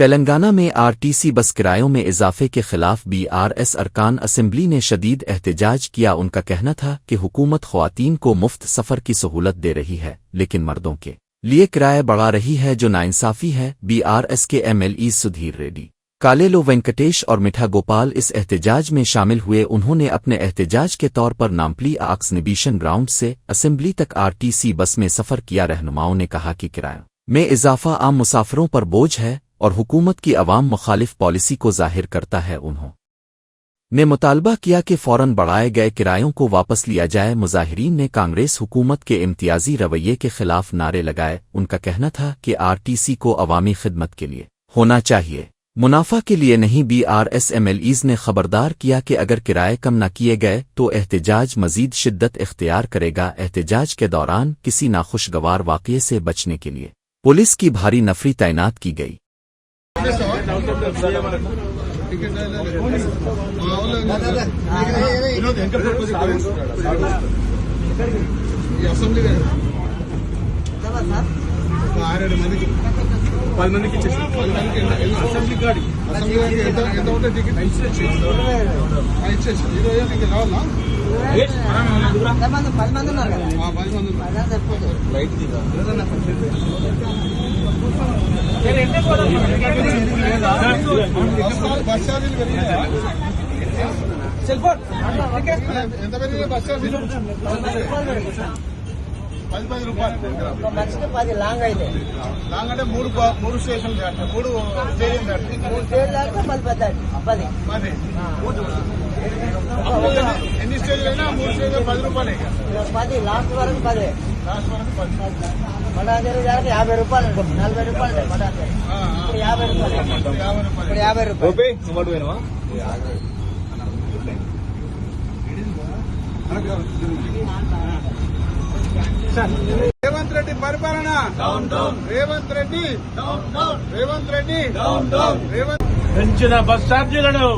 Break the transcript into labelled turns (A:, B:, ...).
A: तेलंगाना में RTC bus किरायों में इजाफे के खिलाफ बीआरएस अरकान असेंबली ने शदीद एहतजाज किया। उनका कहना था कि हुकूमत ख्वातीन को मुफ्त सफ़र की सहूलत दे रही है, लेकिन मर्दों के लिए किराया बढ़ा रही है, जो नाइंसाफ़ी है। बीआरएस के एमएलई सुधीर रेड्डी, कालेलो वेंकटेश और मिठा गोपाल इस एहतजाज में शामिल हुए। उन्होंने अपने एहतजाज के तौर पर नामपली एक्सहिबिशन ग्राउंड से असेंबली तक आरटीसी बस में सफ़र किया। रहनुमाओं ने कहा कि किराया में इजाफा आम मुसाफिरों पर बोझ है और हुकूमत की अवाम मुखालिफ पॉलिसी को जाहिर करता है। उन्होंने मुतालबा किया कि फ़ौरन बढ़ाए गए किरायों को वापस लिया जाए। मुजाहिरीन ने कांग्रेस हुकूमत के इम्तियाजी रवैये के खिलाफ नारे लगाए। उनका कहना था कि आरटीसी को अवामी खिदमत के लिए होना चाहिए, मुनाफा के लिए नहीं। बीआरएस एमएलईज़ ने खबरदार किया कि अगर किराए कम न किए गए तो एहतजाज मजीद शिद्दत इख्तियार करेगा। एहतजाज के दौरान किसी नाखुशगवार वाक़ये से बचने के लिए पुलिस की भारी नफरी तैनात की गई।
B: ₹10 లాంగ్ అయితే లాంగ్ అంటే మూడు స్టేషన్ మూడు స్టేడియం ఎన్ని స్టేజ్ అయినా 3 స్టేజ్ ₹10 10 లాస్ట్ వరకు 10 మటాంజలి దానికి ₹50 ₹40 మటాంజలి రేవంత్ రెడ్డి పరిపాలన రేవంత్ రెడ్డి పెంచిన బస్ ఛార్జీలను